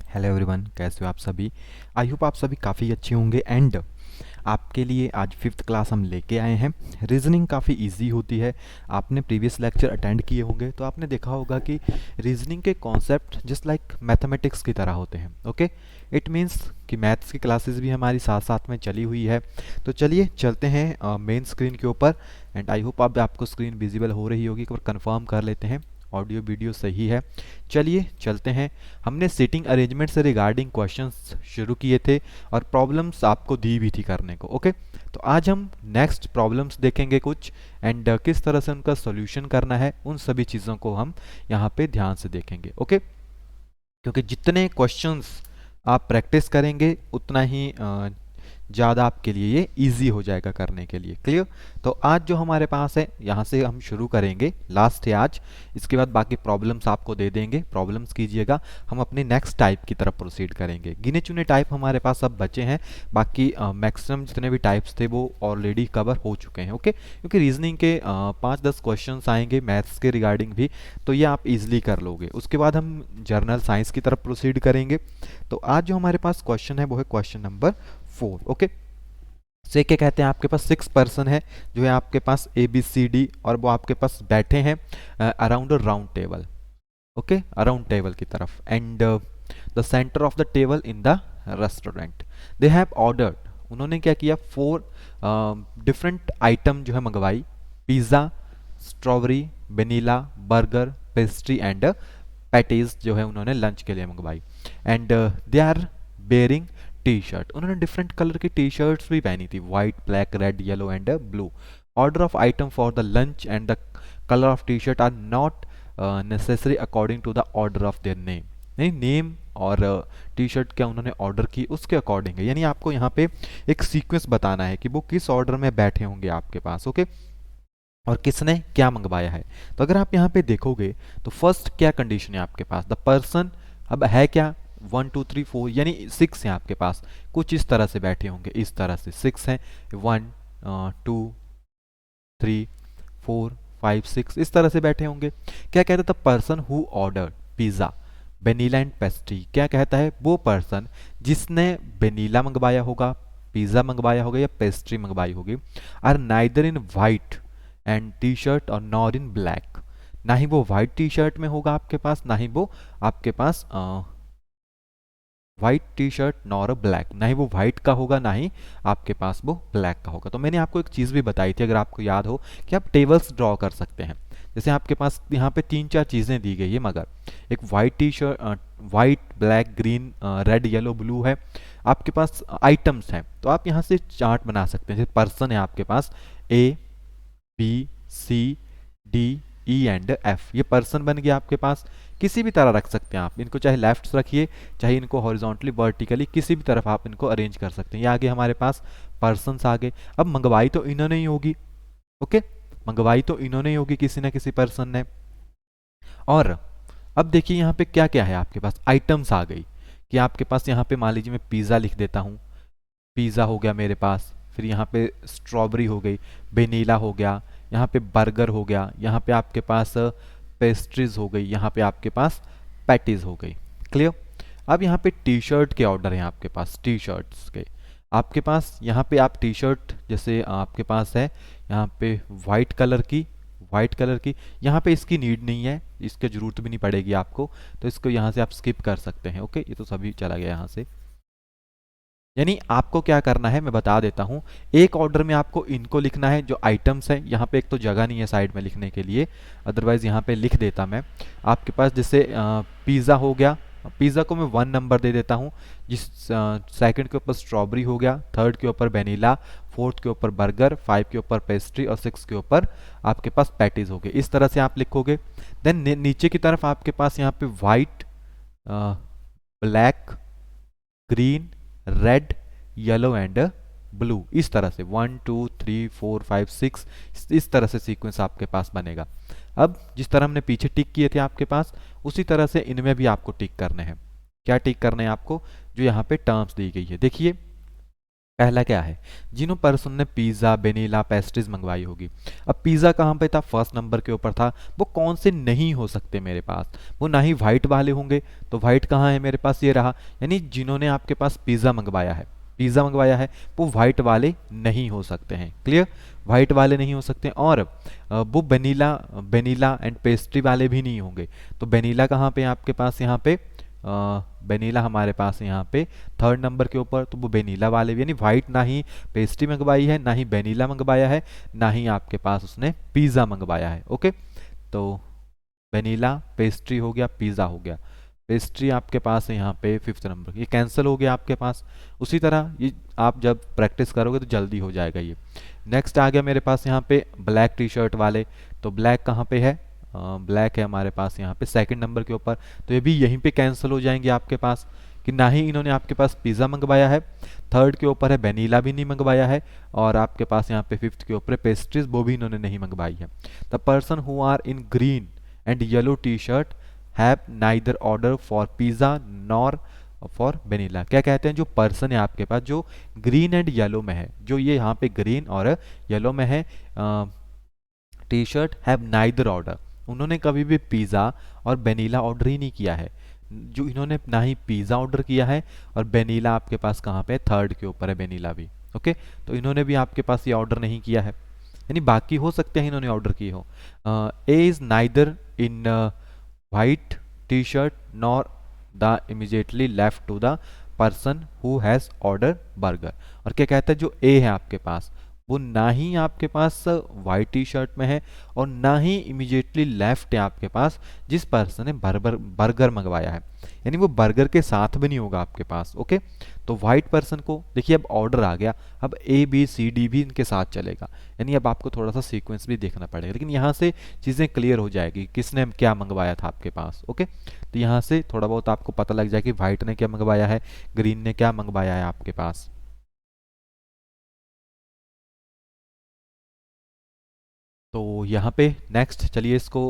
Hello everyone, कैसे हो आप सभी। आई होप आप सभी काफ़ी अच्छे होंगे। एंड आपके लिए आज फिफ्थ क्लास हम लेके आए हैं। रीजनिंग काफ़ी इजी होती है। आपने प्रीवियस लेक्चर अटेंड किए होंगे तो आपने देखा होगा कि रीजनिंग के कॉन्सेप्ट जस्ट लाइक मैथमेटिक्स की तरह होते हैं। ओके, इट मीन्स कि मैथ्स की क्लासेस भी हमारी साथ साथ में चली हुई है। तो चलिए चलते हैं मेन स्क्रीन के ऊपर। एंड आई होप अब आपको स्क्रीन विजिबल हो रही होगी, पर कंफर्म कर लेते हैं ऑडियो वीडियो सही है। चलिए चलते हैं। हमने सीटिंग अरेंजमेंट से रिगार्डिंग क्वेश्चंस शुरू किए थे और प्रॉब्लम्स आपको दी भी थी करने को। ओके, तो आज हम नेक्स्ट प्रॉब्लम्स देखेंगे कुछ। एंड किस तरह से उनका सॉल्यूशन करना है, उन सभी चीज़ों को हम यहाँ पे ध्यान से देखेंगे। ओके, क्योंकि जितने क्वेश्चंस आप प्रैक्टिस करेंगे उतना ही ज़्यादा आपके लिए ये इजी हो जाएगा करने के लिए। क्लियर। तो आज जो हमारे पास है यहाँ से हम शुरू करेंगे, लास्ट है आज। इसके बाद बाकी प्रॉब्लम्स आपको दे देंगे, प्रॉब्लम्स कीजिएगा। हम अपने नेक्स्ट टाइप की तरफ प्रोसीड करेंगे। गिने चुने टाइप हमारे पास अब बचे हैं, बाकी मैक्सिमम जितने भी टाइप्स थे वो ऑलरेडी कवर हो चुके हैं। ओके, क्योंकि रीजनिंग के 5-10 क्वेश्चन आएंगे मैथ्स के रिगार्डिंग भी, तो ये आप इजिली कर लोगे। उसके बाद हम जर्नल साइंस की तरफ प्रोसीड करेंगे। तो आज जो हमारे पास क्वेश्चन है वो है क्वेश्चन नंबर 4। ओके, से क्या कहते हैं, आपके पास 6 पर्सन है जो है आपके पास ABCD, और वो आपके पास बैठे हैं around a round table. Okay, around table की तरफ। And the centre of the table in the restaurant they have ordered. उन्होंने क्या किया, 4 डिफरेंट आइटम जो है मंगवाई। Pizza, strawberry, vanilla, burger, pastry and patties जो है उन्होंने लंच के लिए मंगवाई। And they are bearing T shirt. उन्होंने डिफरेंट कलर की टी शर्ट्स भी पहनी थी, white, black, red, yellow and blue. Order of item for the lunch and the colour of T shirt are not necessary according to the order of their name. नहीं, name और T shirt क्या उन्होंने order की उसके according है। यानी आपको यहाँ पे एक सीक्वेंस बताना है कि वो किस ऑर्डर में बैठे होंगे आपके पास। ओके, और किसने क्या मंगवाया है। तो अगर आप यहाँ पे देखोगे तो फर्स्ट क्या कंडीशन है आपके पास, द पर्सन। अब है क्या, 1 2 3 4 यानी 6 है आपके पास। कुछ इस तरह से बैठे होंगे, इस तरह से 6 हैं, 1 2 3 4 5 6 इस तरह से बैठे होंगे। क्या कहता था, person who order pizza, vanilla and pastry. क्या कहता है, वो पर्सन जिसने वेनिला मंगवाया होगा, पिज़्ज़ा मंगवाया होगा या पेस्ट्री मंगवाई होगी, are neither in white and T shirt और नॉर इन ब्लैक। ना ही वो वाइट टी शर्ट में होगा आपके पास, ना ही वो आपके पास white T shirt nor black, ना ही वो व्हाइट का होगा ना ही आपके पास वो ब्लैक का होगा। तो मैंने आपको एक चीज़ भी बताई थी, अगर आपको याद हो, कि आप टेबल्स ड्रॉ कर सकते हैं। जैसे आपके पास यहाँ पे 3-4 चीज़ें दी गई है, मगर एक white T shirt, white, black, green, red, yellow, blue है आपके पास आइटम्स हैं। तो आप यहाँ से चार्ट बना सकते हैं। जैसे पर्सन है आपके पास ABCDE एंड F, ये पर्सन बन गया आपके पास। किसी भी तरह रख सकते हैं आप इनको, चाहे लेफ्ट रखिए, चाहे इनको हॉरिजॉन्टली, वर्टिकली, किसी भी तरफ आप इनको अरेंज कर सकते हैं। ये आगे हमारे पास पर्सन्स आ गए। अब मंगवाई तो इन्होंने ही होगी। ओके, मंगवाई तो इन्होंने ही होगी, किसी ना किसी पर्सन ने। और अब देखिए यहाँ पे क्या क्या है आपके पास, आइटम्स आ गई। कि आपके पास यहाँ पे मान लीजिए मैं पिज़्ज़ा लिख देता हूँ, पिज़्ज़ा हो गया मेरे पास। फिर यहाँ पे स्ट्रॉबेरी हो गई, वेनिला हो गया, यहाँ पे बर्गर हो गया, यहाँ पे आपके पास पेस्ट्रीज हो गई, यहाँ पे आपके पास पैटीज हो गई। क्लियर। अब यहाँ पे टी शर्ट के ऑर्डर हैं आपके पास, टी शर्ट्स के आपके पास। यहाँ पे आप टी शर्ट जैसे आपके पास है यहाँ पे वाइट कलर की, वाइट कलर की। यहाँ पे इसकी नीड नहीं है, इसकी ज़रूरत भी नहीं पड़ेगी आपको, तो इसको यहाँ से आप स्किप कर सकते हैं। ओके, ये तो सभी चला गया यहाँ से। यानी आपको क्या करना है मैं बता देता हूँ। एक ऑर्डर में आपको इनको लिखना है जो आइटम्स हैं। यहाँ पे एक तो जगह नहीं है साइड में लिखने के लिए, अदरवाइज यहाँ पे लिख देता मैं। आपके पास जैसे पिज़्ज़ा हो गया, पिज़्ज़ा को मैं 1 नंबर दे देता हूँ। जिस सेकंड के ऊपर स्ट्रॉबेरी हो गया, थर्ड के ऊपर वेनिला, फोर्थ के ऊपर बर्गर, 5 के ऊपर पेस्ट्री और 6 के ऊपर आपके पास पैटीज हो गए। इस तरह से आप लिखोगे। देन नीचे की तरफ आपके पास यहाँ पे white, black, green, red, yellow and blue, इस तरह से 1 2 3 4 5 6 इस तरह से सीक्वेंस आपके पास बनेगा। अब जिस तरह हमने पीछे टिक किए थे आपके पास, उसी तरह से इनमें भी आपको टिक करने हैं। क्या टिक करने हैं आपको, जो यहाँ पे टर्म्स दी गई है। देखिए पहला क्या है, जिन्हों पर्सन ने पिज़्ज़ा, वेनिला, पेस्ट्रीज मंगवाई होगी। अब पिज़्ज़ा कहाँ पे था, फर्स्ट नंबर के ऊपर था। वो कौन से नहीं हो सकते मेरे पास, वो ना ही वाइट वाले होंगे, तो वाइट कहाँ है मेरे पास, ये रहा। यानी जिन्होंने आपके पास पिज़्ज़ा मंगवाया है, पिज़्ज़ा मंगवाया है, वो वाइट वाले नहीं हो सकते हैं। क्लियर, वाइट वाले नहीं हो सकते। और वो वेनिला, वेनिला एंड पेस्ट्री वाले भी नहीं होंगे। तो वेनिला कहाँ पे है आपके पास, यहाँ पे वेनिला हमारे पास यहाँ पे थर्ड नंबर के ऊपर, तो वो वेनिला वाले भी, यानी वाइट ना ही पेस्ट्री मंगवाई है, ना ही वेनिला मंगवाया है, ना ही आपके पास उसने पिज़्ज़ा मंगवाया है। ओके, तो वेनिला, पेस्ट्री हो गया, पिज़्ज़ा हो गया। पेस्ट्री आपके पास है यहाँ पे फिफ्थ नंबर, ये कैंसिल हो गया आपके पास। उसी तरह ये आप जब प्रैक्टिस करोगे तो जल्दी हो जाएगा ये। नेक्स्ट आ गया मेरे पास यहाँ पे ब्लैक टी शर्ट वाले। तो ब्लैक कहाँ पे है, ब्लैक है हमारे पास यहाँ पे सेकंड नंबर के ऊपर। तो ये भी यहीं पे कैंसिल हो जाएंगे आपके पास, कि ना ही इन्होंने आपके पास पिज़्ज़ा मंगवाया है, थर्ड के ऊपर है वेनिला भी नहीं मंगवाया है, और आपके पास यहाँ पे फिफ्थ के ऊपर पेस्ट्रीज, वो भी इन्होंने नहीं मंगवाई है। The person who are in green and yellow T shirt have neither order for pizza nor for vanilla. क्या कहते हैं, जो पर्सन है आपके पास जो ग्रीन एंड येलो में है, जो ये यहाँ पे ग्रीन और येलो में है, T shirt have neither order, उन्होंने कभी भी पिज़्ज़ा और वेनिला ऑर्डर ही नहीं किया है। जो इन्होंने ना ही पिज़्ज़ा ऑर्डर किया है, और वेनिला आपके पास कहाँ पे है, थर्ड के ऊपर है वेनिला भी। ओके, तो इन्होंने भी आपके पास ये ऑर्डर नहीं किया है, यानी बाकी हो सकते हैं इन्होंने ऑर्डर किए हो। A is neither in white T shirt nor the immediately left to the person who has order burger. और क्या कहता है, जो ए है आपके पास वो ना ही आपके पास वाइट टी शर्ट में है, और ना ही इमीडिएटली लेफ्ट है आपके पास जिस पर्सन ने बर्गर मंगवाया है, यानी वो बर्गर के साथ भी नहीं होगा आपके पास। ओके, तो वाइट पर्सन को देखिए, अब ऑर्डर आ गया, अब ए बी सी डी भी इनके साथ चलेगा, यानी अब आपको थोड़ा सा सीक्वेंस भी देखना पड़ेगा, लेकिन यहाँ से चीज़ें क्लियर हो जाएगी किसने क्या मंगवाया था आपके पास। ओके, तो यहाँ से थोड़ा बहुत आपको पता लग जाए कि वाइट ने क्या मंगवाया है, ग्रीन ने क्या मंगवाया है आपके पास। तो यहाँ पे नेक्स्ट चलिए इसको,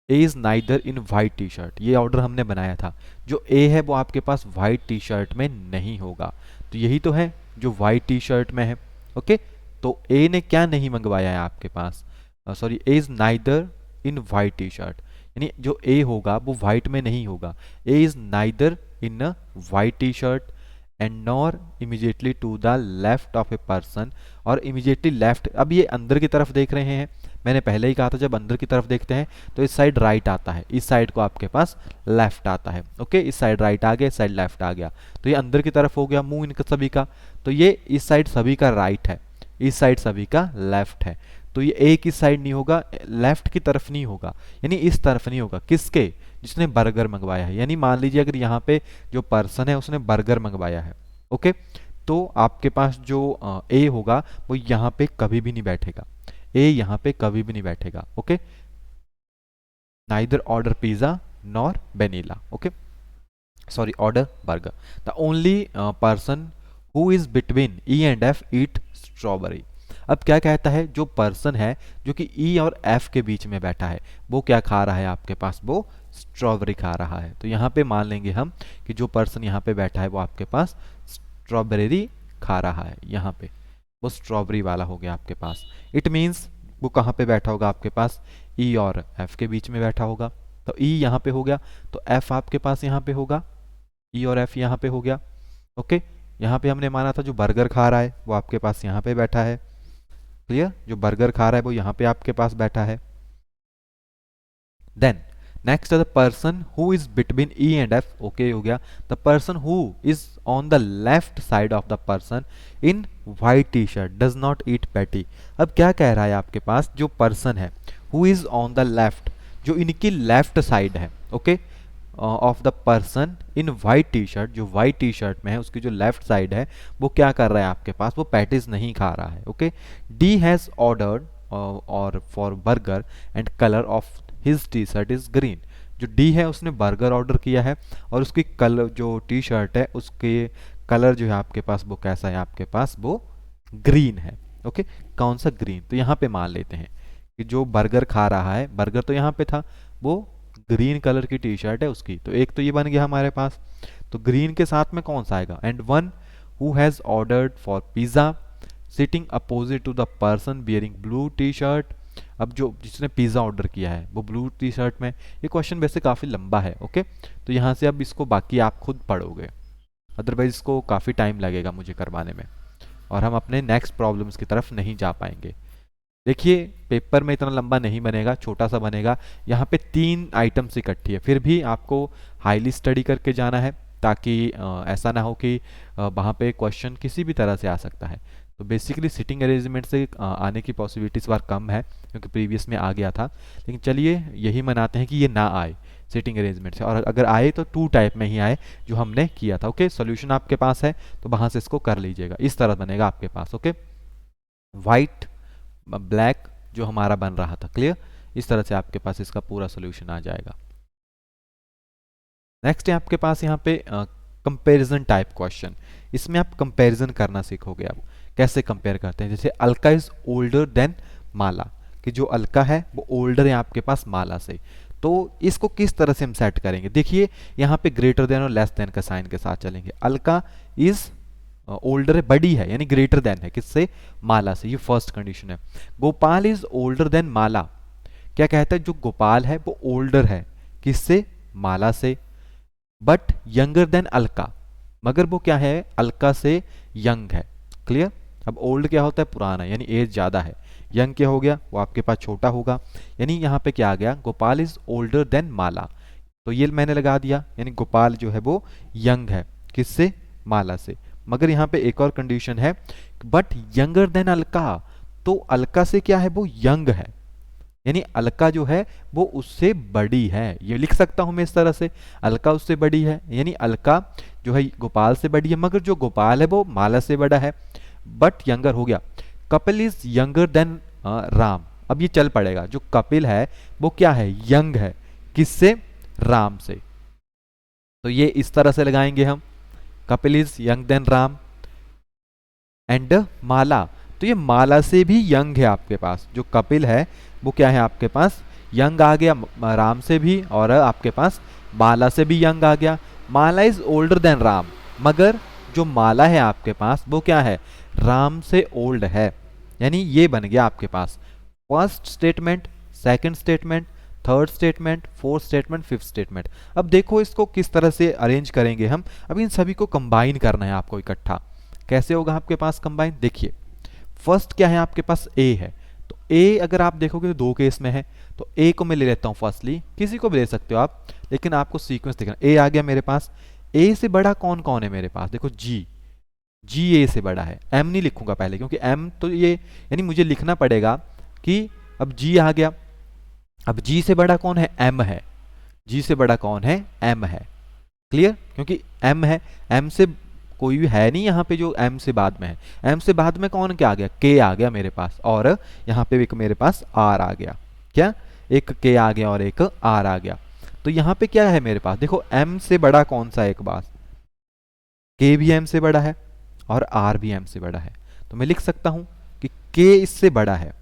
ए is neither in white T shirt, ये ऑर्डर हमने बनाया था, जो ए है वो आपके पास वाइट टी शर्ट में नहीं होगा, तो यही तो है जो वाइट टी शर्ट में है। ओके, तो ए ने क्या नहीं मंगवाया है आपके पास, sorry, A is neither in white T shirt, यानी जो ए होगा वो वाइट में नहीं होगा। A is neither in a white T shirt and nor immediately to the left of a person, और इमीजिएटली लेफ्ट, अब ये अंदर की तरफ देख रहे हैं, मैंने पहले ही कहा था जब अंदर की तरफ देखते हैं तो इस साइड राइट आता है, इस साइड को आपके पास लेफ्ट आता है। ओके, इस साइड राइट आ गया, इस साइड लेफ्ट आ गया, तो ये अंदर की तरफ हो गया मुंह इनका सभी का। तो ये इस साइड सभी का राइट है, इस साइड सभी का लेफ्ट है, तो ये एक इस साइड नहीं होगा, लेफ्ट की तरफ नहीं होगा, यानी इस तरफ नहीं होगा, किसके, जिसने बर्गर मंगवाया है। यानी मान लीजिए अगर यहाँ पे जो पर्सन है उसने बर्गर मंगवाया है, ओके, तो आपके पास जो ए होगा वो यहाँ पे कभी भी नहीं बैठेगा, ए यहाँ पे कभी भी नहीं बैठेगा। Okay, neither order pizza nor vanilla, okay, sorry, order burger. The only person who is between E and F eat strawberry. अब क्या कहता है, जो पर्सन है जो कि ई और एफ के बीच में बैठा है वो क्या खा रहा है आपके पास, वो स्ट्रॉबेरी खा रहा है। तो यहाँ पे मान लेंगे हम कि जो पर्सन यहाँ पे बैठा है वो आपके पास स्ट्रॉबेरी खा रहा है, यहाँ पे वो स्ट्रॉबेरी वाला हो गया आपके पास। इट मीन्स वो कहाँ पे बैठा होगा आपके पास, ई और एफ के बीच में बैठा होगा, तो ई यहाँ पे हो गया, तो एफ आपके पास यहाँ पे होगा, ई और एफ यहाँ पे हो गया। ओके, यहाँ पे हमने माना था जो बर्गर खा रहा है वो आपके पास यहाँ पे बैठा है, क्लियर, जो बर्गर खा रहा है वो यहाँ पे आपके पास बैठा है। Then next the person who is between E and F, okay हो गया, the person who is on the left side of the person in white T shirt does not eat patty. अब क्या कह रहा है आपके पास, जो पर्सन है who is on the left, जो इनकी लेफ्ट साइड है, okay, of the person in white T shirt, जो वाइट टी शर्ट में है उसकी जो लेफ्ट साइड है वो क्या कर रहा है आपके पास, वो पैटीज नहीं खा रहा है। ओके, डी हैज ऑर्डर्ड और for burger and colour of his T shirt is green. जो डी है उसने बर्गर ऑर्डर किया है और उसकी कलर जो टी शर्ट है उसके कलर जो है आपके पास वो कैसा है आपके पास, वो ग्रीन है। ओके, कौन सा ग्रीन, तो यहाँ पे मान लेते हैं कि जो बर्गर खा रहा है, बर्गर तो यहाँ पे था, वो ग्रीन कलर की टी शर्ट है उसकी, तो एक तो ये बन गया हमारे पास। तो ग्रीन के साथ में कौन सा आएगा, and one who has ordered for pizza sitting opposite to the person bearing blue T shirt. अब जो जिसने पिज़्ज़ा ऑर्डर किया है वो ब्लू टी शर्ट में। ये क्वेश्चन वैसे काफ़ी लंबा है, ओके। तो यहाँ से अब इसको बाकी आप खुद पढ़ोगे, अदरवाइज इसको काफ़ी टाइम लगेगा मुझे करवाने में और हम अपने नेक्स्ट प्रॉब्लम्स की तरफ नहीं जा पाएंगे। देखिए पेपर में इतना लंबा नहीं बनेगा, छोटा सा बनेगा। यहाँ पे 3 आइटम्स इकट्ठी है, फिर भी आपको हाईली स्टडी करके जाना है ताकि ऐसा ना हो कि वहाँ पे क्वेश्चन किसी भी तरह से आ सकता है। तो बेसिकली सिटिंग अरेंजमेंट से आने की पॉसिबिलिटी इस बार कम है क्योंकि प्रीवियस में आ गया था, लेकिन चलिए यही मनाते हैं कि ये ना आए सिटिंग अरेंजमेंट से, और अगर आए तो 2 टाइप में ही आए जो हमने किया था। ओके, सॉल्यूशन आपके पास है तो वहाँ से इसको कर लीजिएगा। इस तरह बनेगा आपके पास, ओके। वाइट ब्लैक जो हमारा बन रहा था, क्लियर। इस तरह से आपके पास इसका पूरा सोल्यूशन आ जाएगा। नेक्स्ट है आपके पास यहाँ पे कंपैरिजन टाइप क्वेश्चन। इसमें आप कंपैरिजन करना सीखोगे। आप कैसे कंपेयर करते हैं, जैसे अलका इज ओल्डर देन माला, कि जो अलका है वो ओल्डर है आपके पास माला से। तो इसको किस तरह से हम सेट करेंगे, देखिए यहाँ पे ग्रेटर देन और लेस देन का साइन के साथ चलेंगे। अलका इज ओल्डर है, बड़ी है, यानी ग्रेटर देन है किससे, माला से, ये फर्स्ट कंडीशन है। गोपाल इज ओल्डर देन माला, क्या कहता है, जो गोपाल है वो ओल्डर है किससे, माला से। बट यंगर देन अलका, मगर वो क्या है, अलका से यंग है, क्लियर। अब ओल्ड क्या होता है, पुराना, यानी एज ज्यादा है। यंग क्या हो गया, वो आपके पास छोटा होगा। यानी यहाँ पे क्या आ गया, गोपाल इज ओल्डर देन माला, तो ये मैंने लगा दिया, यानी गोपाल जो है वो यंग है किससे, माला से। मगर यहाँ पे एक और कंडीशन है, बट यंगर देन अलका, तो अलका से क्या है, वो यंग है, यानी अलका जो है वो उससे बड़ी है। ये लिख सकता हूं मैं इस तरह से, अलका उससे बड़ी है, यानी अलका जो है गोपाल से बड़ी है, मगर जो गोपाल है वो माला से बड़ा है, बट यंगर हो गया। Kapil is younger than Ram, अब ये चल पड़ेगा, जो कपिल है वो क्या है, यंग है किससे, राम से। तो ये इस तरह से लगाएंगे हम, Kapil is young than Ram and Mala, तो ये माला से भी यंग है आपके पास। जो कपिल है वो क्या है आपके पास, यंग आ गया राम से भी, और आपके पास माला से भी यंग आ गया। माला इज ओल्डर देन राम, मगर जो माला है आपके पास वो क्या है, राम से ओल्ड है। यानी ये बन गया आपके पास first statement, second statement, third statement, fourth statement, fifth statement. अब देखो इसको किस तरह से अरेंज करेंगे हम। अब इन सभी को कंबाइन करना है आपको इकट्ठा। कैसे होगा आपके पास कंबाइन, देखिए फर्स्ट क्या है आपके पास, ए है, तो ए अगर आप देखोगे तो 2 केस में है, तो ए को मैं ले लेता हूँ फर्स्टली, किसी को भी ले सकते हो आप, लेकिन आपको सीक्वेंस देखना। ए आ गया मेरे पास, ए से बड़ा कौन कौन है मेरे पास, देखो जी, जी ए से बड़ा है। एम नहीं लिखूंगा पहले क्योंकि एम तो ये, यानी मुझे लिखना पड़ेगा कि अब जी आ गया, अब जी से बड़ा कौन है, एम है, जी से बड़ा कौन है, एम है, क्लियर, क्योंकि एम है, एम से कोई भी है नहीं यहाँ पे जो एम से बाद में है। एम से बाद में कौन क्या आ गया, के आ गया मेरे पास, और यहाँ पे एक मेरे पास आर आ गया, क्या, एक के आ गया और एक आर आ गया। तो यहाँ पे क्या है मेरे पास, देखो एम से बड़ा कौन सा, एक बात, के भी एम से बड़ा है और आर भी एम से बड़ा है, तो मैं लिख सकता हूं कि के इससे बड़ा है,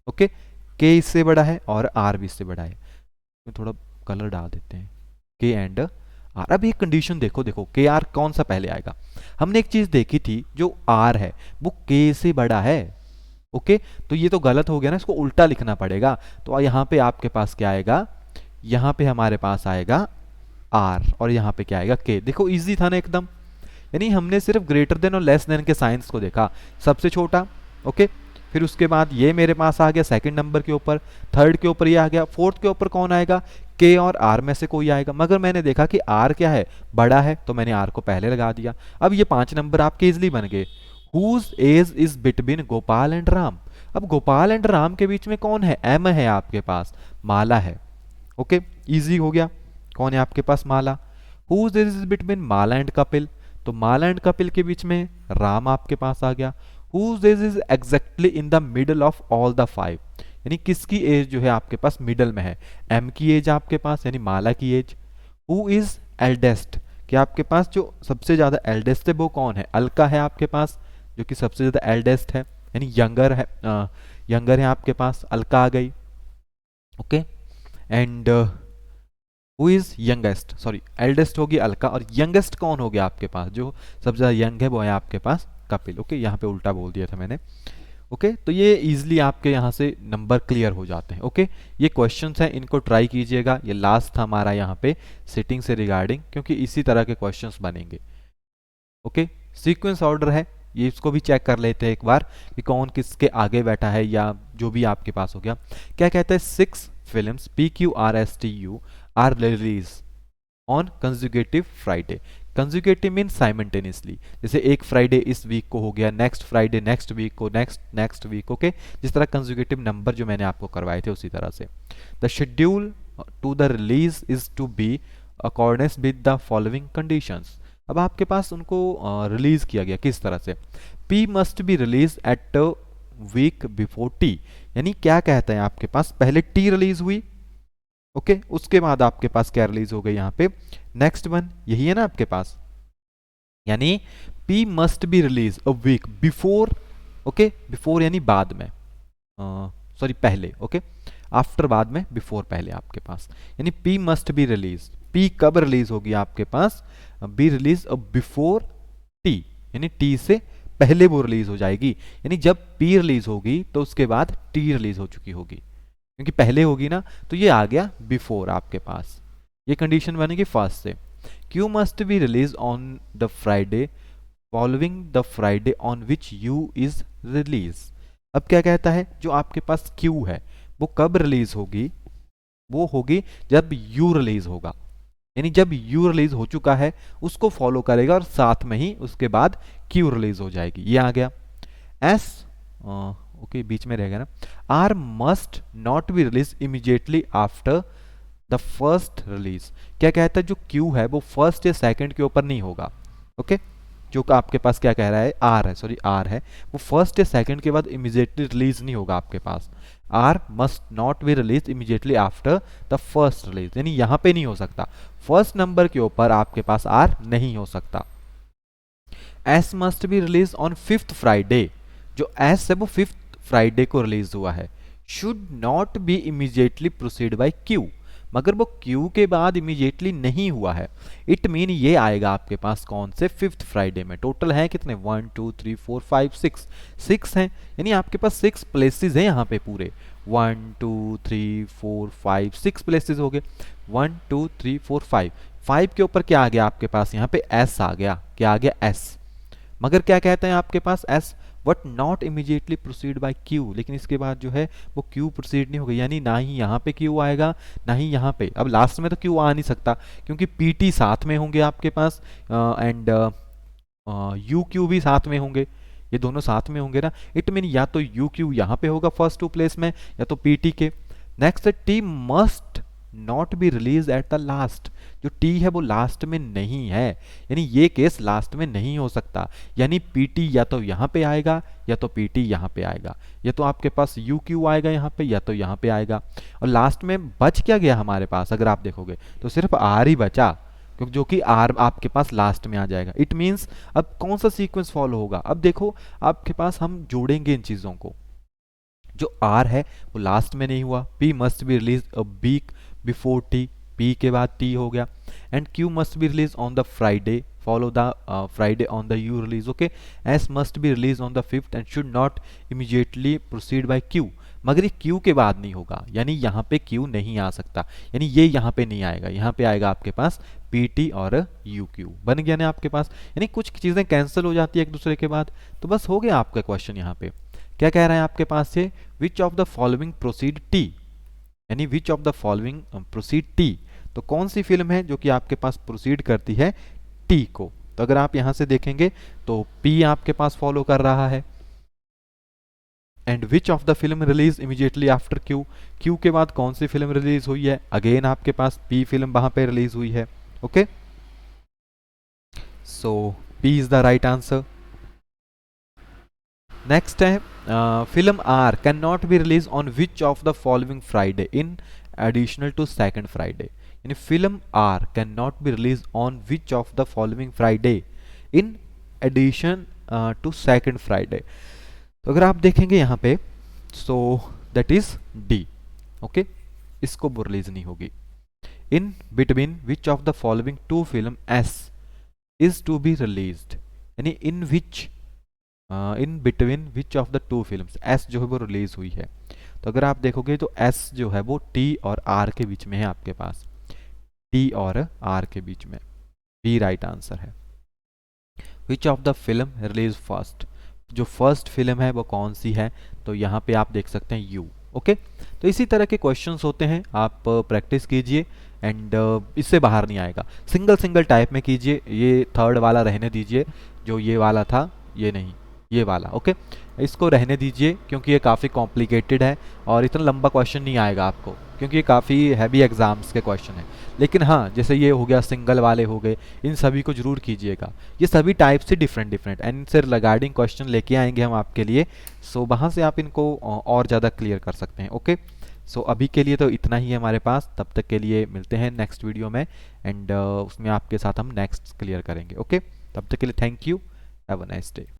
ओके, के इससे बड़ा है और आर भी इससे बड़ा है। मैं थोड़ा कलर डाल देते हैं, के एंड आर। अब एक कंडीशन देखो, देखो के आर कौन सा पहले आएगा, हमने एक चीज देखी थी, जो आर है वो के से बड़ा है, ओके। तो ये तो गलत हो गया ना, इसको उल्टा लिखना पड़ेगा। तो यहाँ पे आपके पास क्या आएगा, यहाँ पे हमारे पास आएगा आर और यहाँ पे क्या आएगा, के। देखो इजी था ना एकदम, यानी हमने सिर्फ ग्रेटर देन और लेस देन के साइंस को देखा, सबसे छोटा, ओके। फिर उसके बाद ये मेरे पास आ गया सेकंड नंबर के ऊपर, थर्ड के ऊपर ये आ गया, फोर्थ के ऊपर कौन आएगा, के और आर में से कोई आएगा, मगर मैंने देखा कि आर क्या है, बड़ा है, तो मैंने आर को पहले लगा दिया। अब ये 5 नंबर आपके इजिली बन गए। Whose age is between Gopal and Ram, अब गोपाल एंड राम के बीच में कौन है, एम है आपके पास, माला है, ओके, इजी हो गया। कौन है आपके पास, Mala. Whose age is between Mala and Kapil, तो माला एंड कपिल के बीच में राम आपके पास आ गया। Whose age is exactly in the middle of all the 5, यानी किसकी एज जो है आपके पास मिडल में है, एम की एज आपके पास, यानी माला की एज। हु इज एल्डेस्ट, कि आपके पास जो सबसे ज्यादा एल्डेस्ट है वो कौन है, अलका है आपके पास, जो कि सबसे ज्यादा एल्डेस्ट है, यानी यंगर है, यंगर है आपके पास, अलका आ गई, okay. And who is youngest, sorry eldest होगी अलका, और यंगेस्ट कौन हो गया आपके पास, जो सबसे ज़्यादा यंग है वो है आपके पास कपिल। ओके, यहाँ पे उल्टा बोल दिया था मैंने। ओके, तो ये इजीली आपके यहाँ से नंबर क्लियर हो जाते हैं। ओके, ये क्वेश्चंस हैं, इनको ट्राई कीजिएगा। ये लास्ट था हमारा यहाँ पे सिटिंग से रिगार्डिंग, क्योंकि इसी तरह के क्वेश्चंस बनेंगे। ओके, सीक्वेंस ऑर्डर है, ये इसको भी चेक कर लेते हैं एक बार कि कौन किसके आगे बैठा है, या जो भी आपके पास हो गया। क्या कहता है, 6 films PQRSTU are release on conjugative Friday. Conjugative mean simultaneously, जैसे एक फ्राइडे इस वीक को हो गया, नेक्स्ट फ्राइडे नेक्स्ट वीक को, नेक्स्ट वीक। ओके, जिस तरह कंजुगेटिव नंबर जो मैंने आपको करवाए थे उसी तरह से। The schedule to the release is to be accordance with the following conditions. अब आपके पास उनको रिलीज किया गया किस तरह से, P must be release at week before T, यानी क्या कहता है आपके पास, पहले T रिलीज हुई, ओके, उसके बाद आपके पास क्या रिलीज हो गई यहाँ पे, नेक्स्ट वन, यही है ना आपके पास, यानी P must be release a week before, okay, before यानी बाद में, सॉरी पहले, ओके, आफ्टर बाद में, बिफोर पहले आपके पास, यानी P must be release, P कब रिलीज होगी आपके पास, बी रिलीज बिफोर T, यानी T से पहले वो रिलीज हो जाएगी, यानी जब P रिलीज होगी तो उसके बाद T रिलीज हो चुकी होगी, क्योंकि पहले होगी ना, तो ये आ गया बिफोर आपके पास। ये कंडीशन बनेगी फर्स्ट से। Q must be release on the Friday following the Friday on which U is release. अब क्या कहता है, जो आपके पास Q है वो कब रिलीज होगी, वो होगी जब U रिलीज होगा, यानी जब U रिलीज हो चुका है उसको फॉलो करेगा, और साथ में ही उसके बाद Q रिलीज हो जाएगी। ये आ गया। S, ओके बीच में रहेगा ना, R must not be release immediately after the first release. क्या कहता है, जो Q है वो फर्स्ट या सेकंड के ऊपर नहीं होगा, ओके, जो आपके पास क्या कह रहा है, R है, सॉरी R है, वो फर्स्ट या सेकंड के बाद इमीडिएटली रिलीज नहीं होगा आपके पास। R must not be release immediately after the first release, यानी यहाँ पे नहीं हो सकता, फर्स्ट नंबर के ऊपर आपके पास R नहीं हो सकता। S must be release on 5th Friday, जो S है वो 5th फ्राइडे को रिलीज हुआ है। Should not be immediately proceed by Q, मगर वो Q के बाद इमीडिएटली नहीं हुआ है। इट मीन ये आएगा आपके पास कौन से, 5th फ्राइडे में। टोटल है कितने, 1 2 3 4 5 6 हैं, यानी आपके पास 6 प्लेसेस हैं यहाँ पे पूरे, 1 2 3 4 5 6 प्लेसेस हो गए, 1 2 3 4 5, 5 के ऊपर क्या आ गया आपके पास, यहाँ पे S आ गया, क्या आ गया S, मगर क्या कहते हैं आपके पास S but not immediately proceed by Q, लेकिन इसके बाद जो है वो Q प्रोसीड नहीं होगा, यानी ना ही यहाँ पे Q आएगा ना ही यहाँ पे। अब लास्ट में तो Q आ नहीं सकता क्योंकि PT साथ में होंगे आपके पास, एंड UQ भी साथ में होंगे, ये दोनों साथ में होंगे ना। इट मीन या तो UQ यहाँ पे होगा फर्स्ट 2 प्लेस में, या तो PT के। नेक्स्ट है T must not be release at the last, जो T है वो लास्ट में नहीं है, यानी ये केस लास्ट में नहीं हो सकता, यानी PT या तो यहाँ पे आएगा या तो PT यहाँ पे आएगा, या तो आपके पास UQ आएगा यहाँ पे या तो यहाँ पे आएगा। और लास्ट में बच क्या गया हमारे पास, अगर आप देखोगे तो सिर्फ R ही बचा, क्योंकि जो कि R आपके पास लास्ट में आ जाएगा। इट मीन्स अब कौन सा सीक्वेंस फॉलो होगा, अब देखो आपके पास हम जोड़ेंगे इन चीज़ों को, जो R है वो लास्ट में नहीं हुआ, P must be release a week before T, P के बाद T हो गया, and Q must be release on the Friday follow the Friday on the U release, okay, S must be release on the 5th and should not immediately proceed by Q, मगर ये Q के बाद नहीं होगा, यानी यहाँ पे Q नहीं आ सकता, यानी ये यहाँ पे नहीं आएगा, यहाँ पे आएगा आपके पास PT और UQ। बन गया ना आपके पास, यानी कुछ चीज़ें कैंसिल हो जाती है एक दूसरे के बाद, तो बस हो गया आपका क्वेश्चन। यहाँ पे क्या कह रहा है आपके पास से, विच of the following proceed T, यानी विच of the following proceed T, तो कौन सी फिल्म है जो कि आपके पास प्रोसीड करती है T को। तो अगर आप यहां से देखेंगे तो P आपके पास फॉलो कर रहा है, and which of the film release immediately after Q, Q के बाद कौन सी फिल्म रिलीज हुई है, अगेन आपके पास P फिल्म वहां पे रिलीज हुई है, okay, so P is the right answer. Next है film R can not be release on which of the following Friday in additional to second Friday, यानी film R can not be release on which of the following Friday in addition to second Friday. तो अगर आप देखेंगे यहाँ पे, so that is D, okay, इसको वो release नहीं होगी। In between which of the following to film S is to be released, यानी in between which of the two films S जो है वो रिलीज हुई है। तो अगर आप देखोगे तो एस जो है वो टी और आर के बीच में है आपके पास, टी और आर के बीच में, बी राइट आंसर है। विच of the film release first, जो फर्स्ट फिल्म है वो कौन सी है, तो यहाँ पे आप देख सकते हैं यू। ओके, तो इसी तरह के क्वेश्चंस होते हैं, आप प्रैक्टिस कीजिए एंड इससे बाहर नहीं आएगा। सिंगल सिंगल टाइप में कीजिए, ये थर्ड वाला रहने दीजिए, जो ये वाला था ये नहीं, ये वाला। ओके, इसको रहने दीजिए क्योंकि ये काफ़ी कॉम्प्लिकेटेड है और इतना लंबा क्वेश्चन नहीं आएगा आपको, क्योंकि ये काफ़ी हैवी एग्जाम्स के क्वेश्चन है। लेकिन हाँ, जैसे ये हो गया, सिंगल वाले हो गए, इन सभी को जरूर कीजिएगा। ये सभी टाइप से डिफरेंट डिफरेंट एंड इनसे रिगार्डिंग क्वेश्चन लेके आएंगे हम आपके लिए, सो वहाँ से आप इनको और ज़्यादा क्लियर कर सकते हैं। ओके, सो अभी के लिए तो इतना ही है हमारे पास, तब तक के लिए मिलते हैं नेक्स्ट वीडियो में एंड उसमें आपके साथ हम नेक्स्ट क्लियर करेंगे। ओके, तब तक के लिए thank you, have a nice day.